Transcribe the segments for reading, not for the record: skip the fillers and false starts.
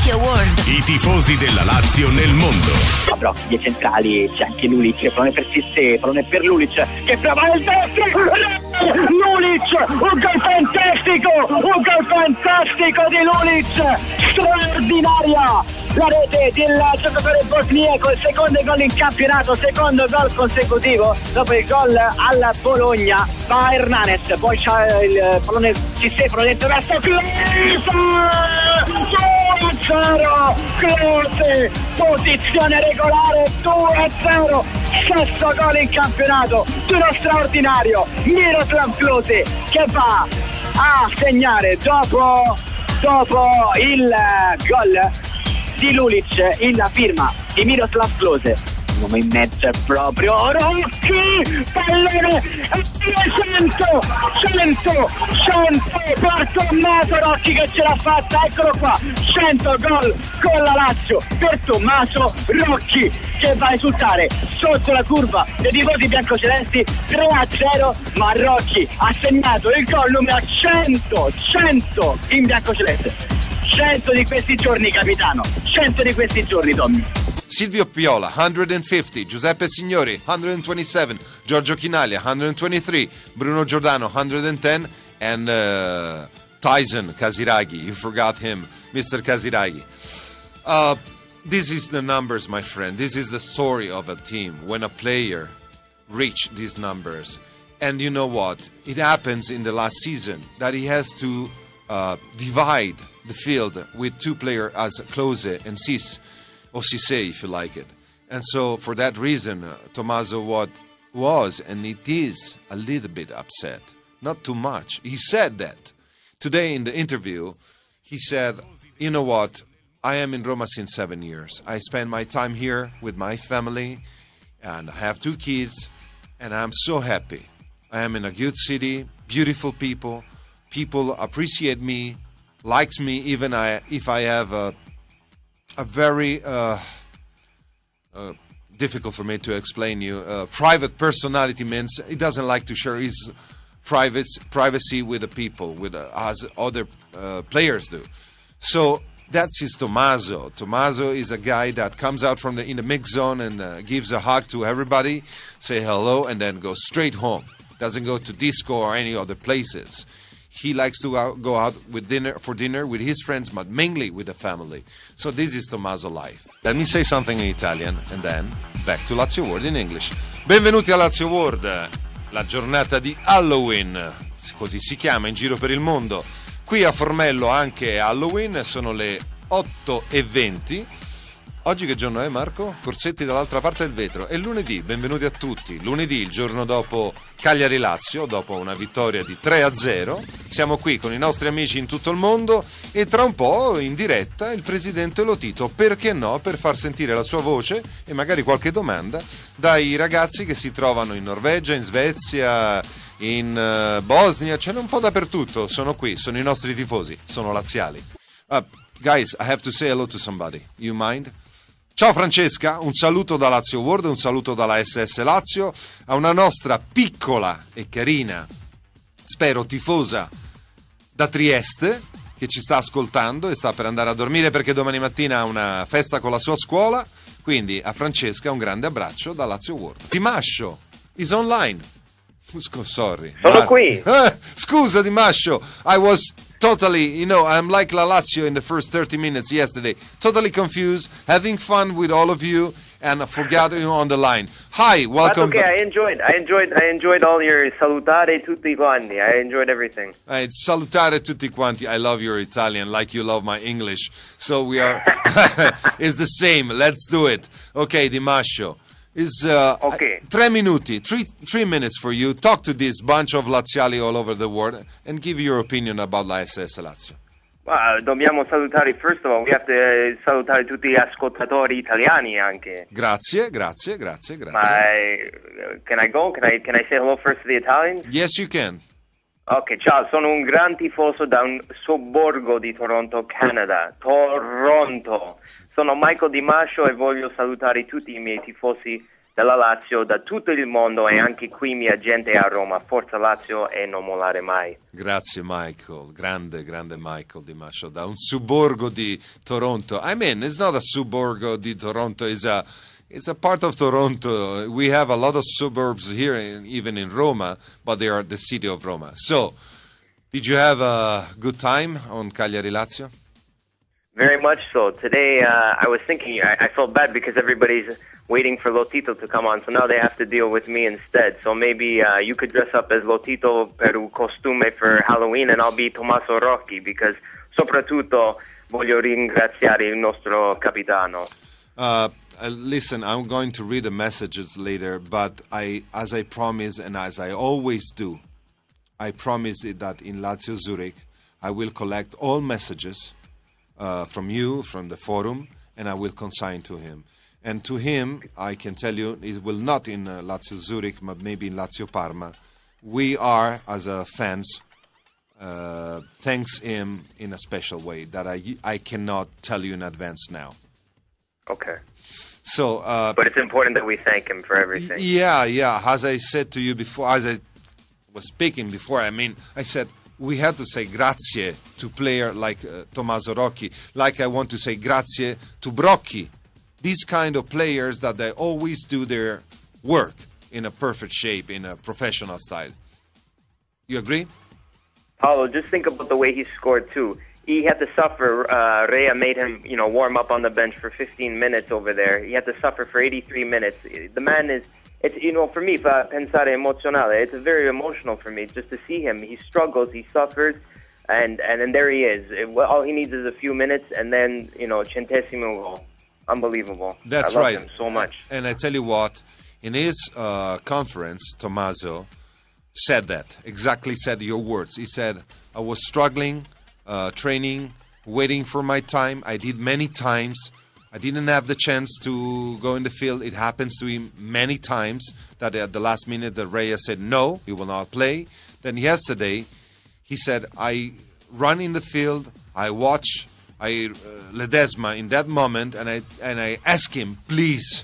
Lazio World. I tifosi della Lazio nel mondo. A blocchi dei centrali c'è anche Lulic, pallone per Sissé, pallone per Lulic che prova il destro. Lulic, un gol fantastico di Lulic, straordinaria la rete del giocatore bosniaco, il secondo gol in campionato, secondo gol consecutivo dopo il gol alla Bologna. Va Hernanes, poi c'ha il pallone Sissé, pallone dentro verso Klose, posizione regolare, 2-0, sesto gol in campionato di uno straordinario Miroslav Klose che va a segnare dopo il gol di Lulic, in firma di Miroslav Klose. Uomo in mezzo è proprio Rocchi, pallone 100 per Tommaso Rocchi che ce l'ha fatta, eccolo qua, 100 gol con la Lazio per Tommaso Rocchi che va a esultare sotto la curva dei tifosi biancocelesti 3-0, ma Rocchi ha segnato il gol numero 100 in biancoceleste. 100 di questi giorni, capitano, 100 di questi giorni, Tommy. Silvio Piola, 150, Giuseppe Signori, 127, Giorgio Chinaglia, 123, Bruno Giordano, 110, and Tyson Casiraghi, you forgot him, Mr. Casiraghi. This is the numbers, my friend. This is the story of a team when a player reach these numbers. And you know what? It happens in the last season that he has to divide the field with two players as Klose and Sis, or Cisse if you like it. And so for that reason, Tommaso was and it is a little bit upset. Not too much. He said that. Today in the interview, he said, you know what? I am in Roma since 7 years. I spend my time here with my family and I have 2 kids and I'm so happy. I am in a good city, beautiful people. People appreciate me, likes me even if I have a very difficult for me to explain you. Private personality means he doesn't like to share his privacy with the people, as other players do. So that's his Tommaso. Tommaso is a guy that comes out from in the mix zone and gives a hug to everybody, say hello, and then goes straight home. Doesn't go to disco or any other places. He likes to go out with dinner with his friends, but mainly with the family. So this is Tommaso life. Let me say something in Italian and then back to Lazio World in English. Benvenuti a Lazio World, la giornata di Halloween, così si chiama in giro per il mondo. Qui a Formello anche Halloween, sono le 8:20. Oggi che giorno è, Marco? Corsetti dall'altra parte del vetro. È lunedì, benvenuti a tutti. Lunedì, il giorno dopo Cagliari-Lazio, dopo una vittoria di 3-0. Siamo qui con i nostri amici in tutto il mondo e tra un po' in diretta il presidente Lotito, perché no, per far sentire la sua voce e magari qualche domanda dai ragazzi che si trovano in Norvegia, in Svezia, in Bosnia, c'è un po' dappertutto. Sono qui, sono i nostri tifosi, sono laziali. Guys, I have to say hello to somebody. You mind? Ciao Francesca, un saluto da Lazio World, un saluto dalla SS Lazio a una nostra piccola e carina, spero tifosa da Trieste che ci sta ascoltando e sta per andare a dormire perché domani mattina ha una festa con la sua scuola, quindi a Francesca un grande abbraccio da Lazio World. Dimascio is online. Sorry. Sono qui. Scusa Dimascio, I was totally, I'm like La Lazio in the first 30 minutes yesterday. Totally confused, having fun with all of you, and forgot you on the line. Hi, welcome. That's okay, I enjoyed all your salutare tutti quanti. I enjoyed everything. Salutare tutti quanti. I love your Italian, like you love my English. So we are, it's the same. Let's do it. Okay, Dimascio. Is okay. 3 minuti, 3 minutes for you. Talk to this bunch of Laziali all over the world and give your opinion about la SS Lazio. Dobbiamo salutare, first of all, we have to salutare tutti gli ascoltatori italiani anche. Grazie. Can I go? Can I say hello first to the Italians? Yes, you can. Ok, ciao, sono un gran tifoso da un sobborgo di Toronto, Canada. Toronto. Sono Michael Di Mascio e voglio salutare tutti i miei tifosi della Lazio da tutto il mondo e anche qui mia gente a Roma. Forza Lazio e non mollare mai. Grazie Michael, grande Michael Di Mascio, da un sobborgo di Toronto. I mean, it's not a sobborgo di Toronto, it's a part of Toronto. We have a lot of suburbs here, even in Roma, but they are the city of Roma. So, did you have a good time on Cagliari Lazio? Very much so. Today, I was thinking, I felt bad because everybody's waiting for Lotito to come on, so now they have to deal with me instead. So maybe you could dress up as Lotito per un costume for Halloween, and I'll be Tommaso Rocchi, because soprattutto voglio ringraziare il nostro capitano. Listen, I'm going to read the messages later, but as I promise and as I always do, I promise that in Lazio Zurich, I will collect all messages from you, from the forum, and I will consign to him. And to him, I can tell you, it will not in Lazio Zurich, but maybe in Lazio Parma. We are, as fans, thanks him in a special way that I cannot tell you in advance now. Okay. So, but it's important that we thank him for everything. Yeah. As I said to you before, as I was speaking before, I mean, I said we had to say grazie to player like Tommaso Rocchi, like I want to say grazie to Brocchi. These kind of players that they always do their work in a perfect shape, in a professional style. You agree? Paolo, just think about the way he scored too. He had to suffer. Rea made him, warm up on the bench for 15 minutes over there. He had to suffer for 83 minutes. The man is, for me, pensare emozionale, it's very emotional for me just to see him. He struggles, he suffers, and then there he is. All he needs is a few minutes, and then, centesimo goal. Unbelievable. That's I love right. him so much. And I tell you what, in his conference, Tommaso said your words. He said, I was struggling, training, waiting for my time. I did many times. I didn't have the chance to go in the field. It happens to him many times that at the last minute the Reyes said, no, he will not play. Then yesterday, he said, I run in the field, I watch Ledesma in that moment, and I ask him, please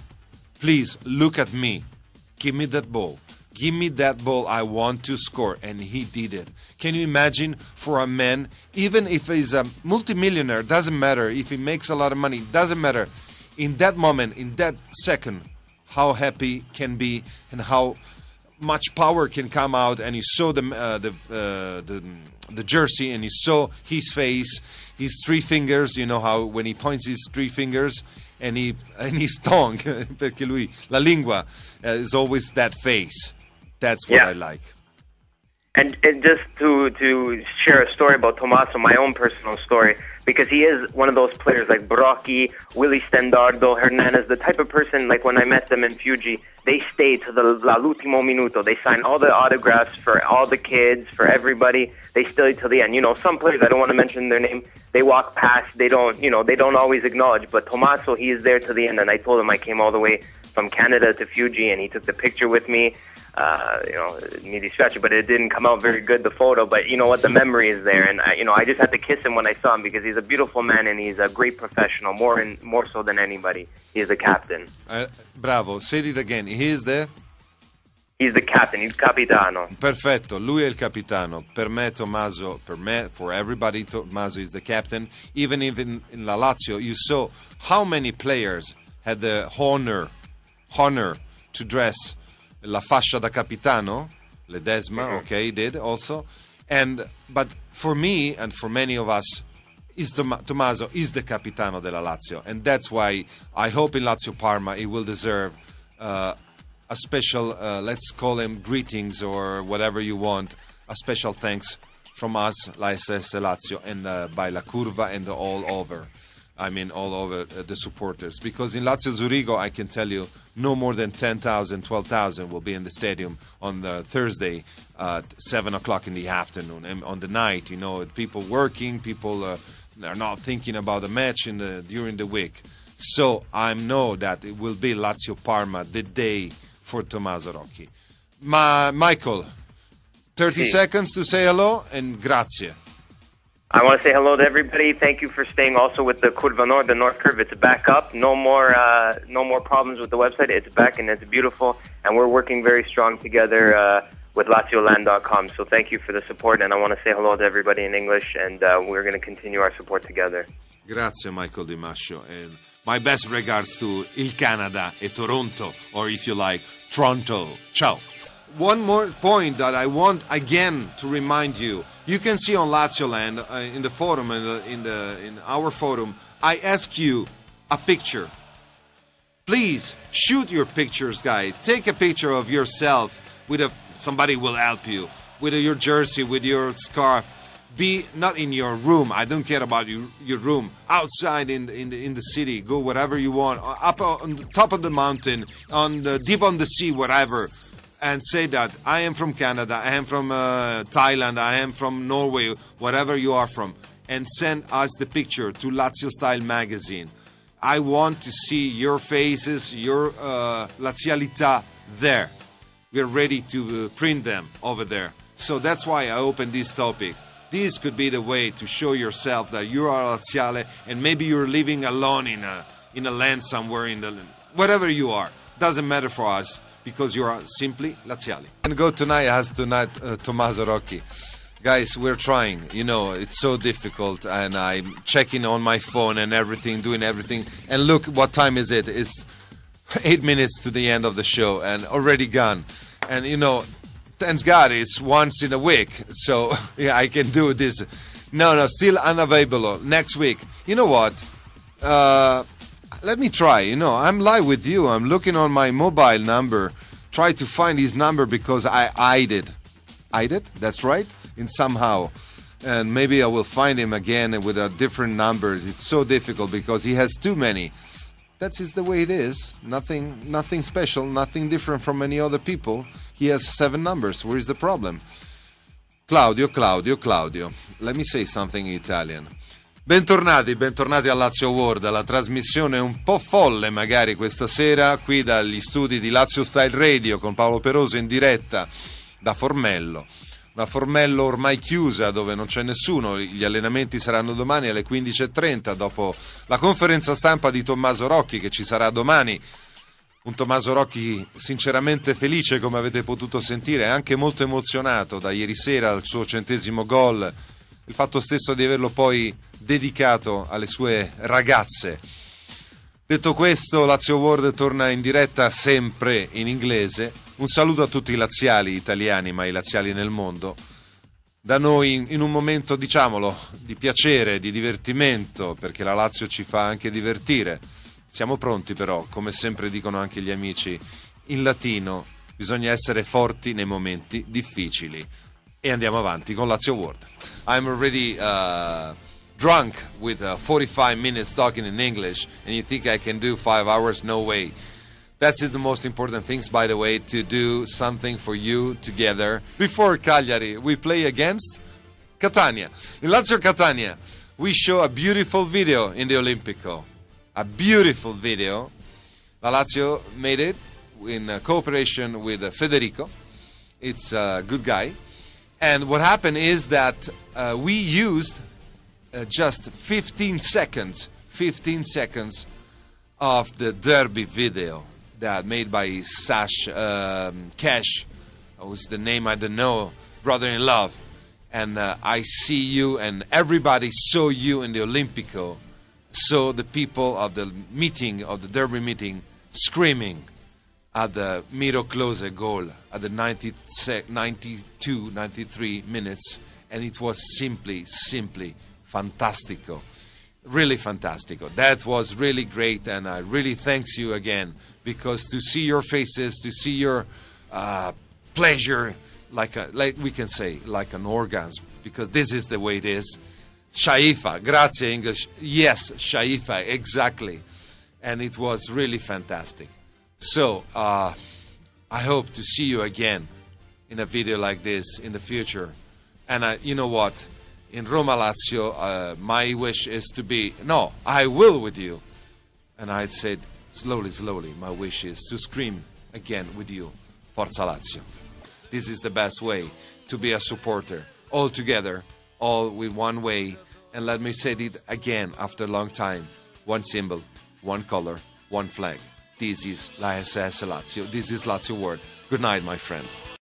look at me, give me that ball, I want to score, and he did it. Can you imagine for a man, even if he's a multimillionaire, doesn't matter, if he makes a lot of money, doesn't matter, in that moment, in that second, how happy can be and how much power can come out, and you saw the jersey, and you saw his face, his three fingers. You know how when he points his three fingers and his tongue, perché lui la lingua is always that face. That's what I like. And just to share a story about Tommaso, my own personal story, because he is one of those players like Brocchi, Willy Stendardo, Hernandez, the type of person, like when I met them in Fuji, they stay to l'ultimo minuto. They sign all the autographs for all the kids, for everybody. They stay till the end. Some players, I don't want to mention their name, they walk past, they don't always acknowledge, but Tommaso, he is there to the end, and I told him I came all the way from Canada to Fuji, and he took the picture with me. Mi dispiace, but it didn't come out very good, the photo, but you know what, the memory is there, and I just had to kiss him when I saw him, because he's a beautiful man and he's a great professional, more so than anybody. He is the captain. Bravo, say it again. He's the captain, il capitano. Perfetto, lui è il capitano. Per me, Tommaso, for everybody, Tommaso is the captain. Even in La Lazio, you saw how many players had the honor to dress la fascia da capitano. Ledesma, okay, did also. But for me and for many of us, Tommaso is the capitano della Lazio, and that's why I hope in Lazio Parma he will deserve a special, let's call him greetings or whatever you want, a special thanks from us, la SS Lazio, and by La Curva and all over the supporters. Because in Lazio Zurigo, I can tell you, no more than 10,000, 12,000 will be in the stadium on the Thursday at 7 o'clock in the afternoon. And on the night, people working, people are not thinking about the match during the week. So I know that it will be Lazio Parma the day for Tommaso Rocchi. Michael, 30 seconds to say hello and grazie. I want to say hello to everybody. Thank you for staying also with the Curva Nord, the North Curve. It's back up. No more problems with the website. It's back and it's beautiful. And we're working very strong together with LazioLand.com. So thank you for the support. And I want to say hello to everybody in English. And we're going to continue our support together. Grazie, Michael Di Mascio. And my best regards to Il Canada e Toronto, or if you like, Toronto. Ciao. One more point that I want again to remind you. You can see on LazioLand in the forum, in our forum, I ask you a picture. Please shoot your pictures, guys. Take a picture of yourself with somebody will help you with your jersey, with your scarf. Be not in your room. I don't care about your room. Outside in the city, go wherever you want. Up on the top of the mountain, deep on the sea, wherever. And say that I am from Canada, I am from Thailand, I am from Norway, wherever you are from, and send us the picture to LazioStyle magazine. I want to see your faces, your lazialità there. We're ready to print them over there. So that's why I opened this topic. This could be the way to show yourself that you are laziale, and maybe you're living alone in a land somewhere wherever you are. Doesn't matter for us. Because you are simply laziali. And go tonight as Tommaso Rocchi. Guys, we're trying. You know, it's so difficult, and I'm checking on my phone and everything, doing everything. And look, what time is it? It's 8 minutes to the end of the show, and already gone. And you know, thanks God, it's once in a week, so yeah, I can do this. No, still unavailable next week. You know what? Let me try, you know, I'm live with you. I'm looking on my mobile number. Try to find his number because I hide it. Hide it? That's right? In somehow. And maybe I will find him again with a different number. It's so difficult because he has too many. That's just the way it is. Nothing special, nothing different from any other people. He has 7 numbers. Where is the problem? Claudio. Let me say something in Italian. Bentornati a Lazio World, la trasmissione un po' folle magari questa sera qui dagli studi di LazioStyle Radio con Paolo Peroso in diretta da Formello. Una Formello ormai chiusa dove non c'è nessuno, gli allenamenti saranno domani alle 15:30 dopo la conferenza stampa di Tommaso Rocchi che ci sarà domani. Un Tommaso Rocchi sinceramente felice, come avete potuto sentire, anche molto emozionato da ieri sera al suo 100° gol, il fatto stesso di averlo poi dedicato alle sue ragazze. Detto questo, Lazio World torna in diretta sempre in inglese. Un saluto a tutti i laziali italiani, ma i laziali nel mondo. Da noi in un momento, diciamolo, di piacere, di divertimento, perché la Lazio ci fa anche divertire. Siamo pronti però, come sempre dicono anche gli amici, in latino bisogna essere forti nei momenti difficili. E andiamo avanti con Lazio World. I'm already drunk with 45 minutes talking in English, and you think I can do 5 hours? No way. That's the most important things, by the way, to do something for you together. Before Cagliari, we play against Catania. In Lazio Catania, we show a beautiful video in the Olimpico. A beautiful video. La Lazio made it in cooperation with Federico. It's a good guy. And what happened is that we used just 15 seconds of the derby video that made by Cash, who's the name I don't know, Brother in Love. And I see you, and everybody saw you in the Olimpico, saw the people of the meeting, of the derby meeting, screaming at the Miro Klose goal at the 92, 93 minutes, and it was simply fantastico, really fantastico. That was really great, and I really thanks you again, because to see your faces, to see your pleasure, like we can say, like an orgasm, because this is the way it is. Shaifa, grazie English. Yes, Shaifa, exactly. And it was really fantastic. So, I hope to see you again in a video like this in the future. And you know what? In Roma Lazio, my wish is to be, no, I will with you. And I'd said, slowly, my wish is to scream again with you, Forza Lazio. This is the best way to be a supporter, all together, all with one way. And let me say it again after a long time. One symbol, one color, one flag. This is La SS Lazio. This is Lazio World. Good night, my friend.